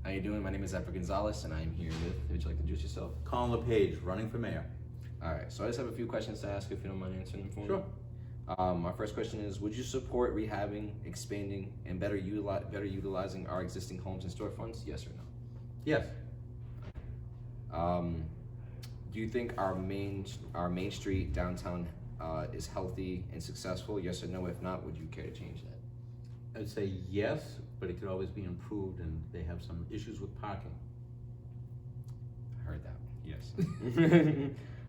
How you doing? My name is Efra Gonzalez, and I'm here with, would you like to introduce yourself? Colin Lepage, running for mayor. All right, so I just have a few questions to ask, if you don't mind answering them for me. Sure. My first question is, would you support rehabbing, expanding, and better utilizing our existing homes and storefronts? Yes or no? Yes. Do you think our main street downtown is healthy and successful? Yes or no? If not, would you care to change that? I'd say yes, but it could always be improved, and they have some issues with parking. I heard that. Yes.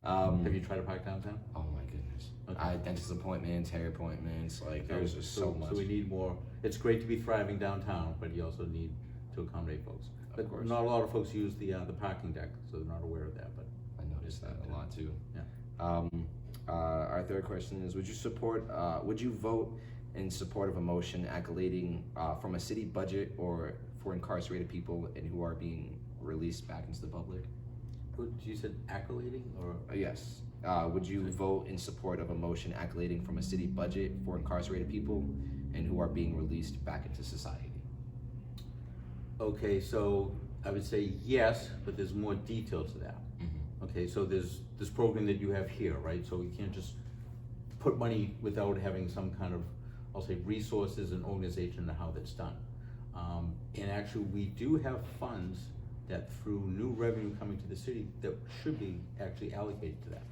Have you tried to park downtown? Oh my goodness. Okay. Dentist appointments, hair appointments, like there's just so much. So we need more. It's great to be thriving downtown, but you also need to accommodate folks. Of course. Not a lot of folks use the parking deck, so they're not aware of that. But I noticed that a lot too. Yeah. Our third question is: would you vote in support of a motion accolading from a city budget or for incarcerated people and who are being released back into the public? You said accolading, or Yes. Would you vote in support of a motion accolading from a city budget for incarcerated people and who are being released back into society? okay? So I would say yes, but there's more detail to that. Mm-hmm. Okay, so there's this program that you have here, right? So you can't just put money without having some kind of, I'll say, resources and organization to how that's done. And actually, we do have funds that through new revenue coming to the city that should be actually allocated to that.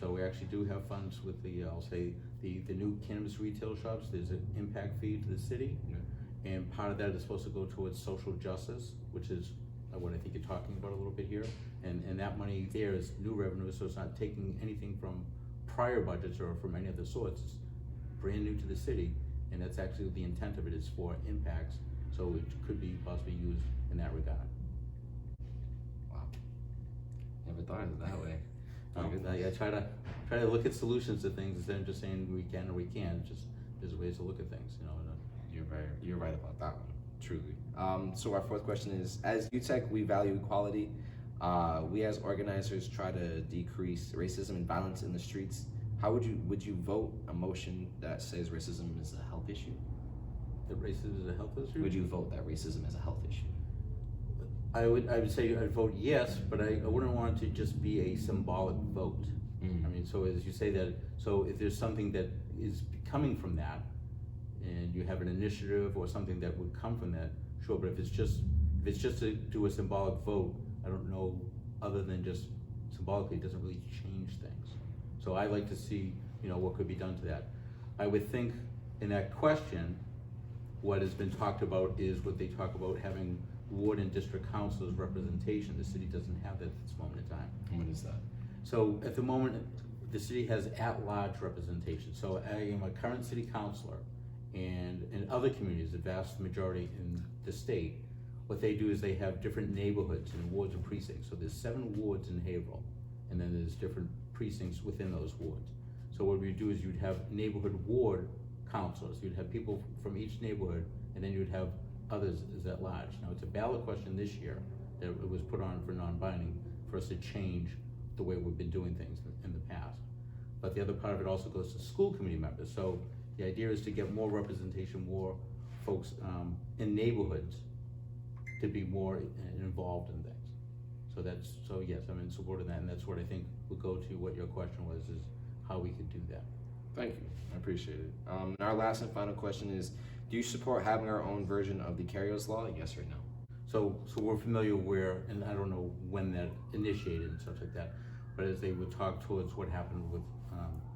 So we actually do have funds with the, I'll say, the new cannabis retail shops. There's an impact fee to the city. Yeah. And part of that is supposed to go towards social justice, which is what I think you're talking about a little bit here. And that money there is new revenue, so it's not taking anything from prior budgets or from any other sorts. It's brand new to the city, and that's actually the intent of it, is for impacts, so it could be possibly used in that regard. Wow. Never thought of it that way. I try to look at solutions to things instead of just saying we can or we can't. Just there's ways to look at things, you know. You're right about that one, truly. So our fourth question is: as UTEC, we value equality. We as organizers try to decrease racism and violence in the streets. How would you vote a motion that says racism is a health issue? That racism is a health issue? Would you vote that racism is a health issue? I would say I'd vote yes, but I wouldn't want it to just be a symbolic vote. Mm. I mean, so as you say that, so if there's something that is coming from that, and you have an initiative or something that would come from that, sure. But if it's just to do a symbolic vote, I don't know, other than just symbolically, it doesn't really change things. So I like to see, you know, what could be done to that. I would think in that question, what has been talked about is what they talk about having ward and district councilors representation. The city doesn't have that at this moment in time. What is that? So at the moment, the city has at-large representation. So I am a current city councilor, and in other communities, the vast majority in the state, what they do is they have different neighborhoods and wards and precincts. So there's 7 wards in Haverhill, and then there's different precincts within those wards. So what we do is you'd have neighborhood ward councilors. You'd have people from each neighborhood, and then you'd have others as at large. Now, it's a ballot question this year that it was put on for non-binding for us to change the way we've been doing things in the past. But the other part of it also goes to school committee members. So the idea is to get more representation, more folks in neighborhoods to be more involved in things. So yes, I'm in support of that, and that's what I think would go to what your question was, is how we could do that. Thank you, I appreciate it. And our last and final question is: do you support having our own version of the carriers law? Yes or no? So we're familiar where, and I don't know when that initiated and such like that, but as they would talk towards what happened with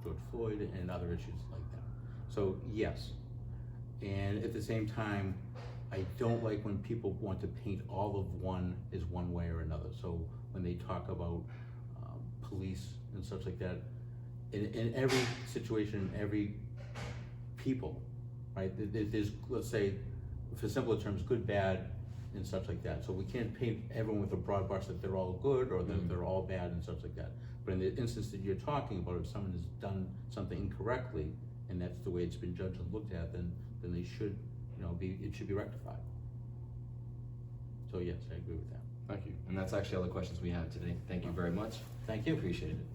George Floyd and other issues like that. So yes, and at the same time, I don't like when people want to paint all of one as one way or another. So when they talk about police and such like that, in every situation, every people, right? There's, let's say, for simpler terms, good, bad, and such like that. So we can't paint everyone with a broad brush that they're all good or that they're all bad and such like that. But in the instance that you're talking about, if someone has done something incorrectly, and that's the way it's been judged and looked at, then they should, you know, it should be rectified. So yes, I agree with that. Thank you. And that's actually all the questions we have today. Thank you very much. Thank you. Appreciate it.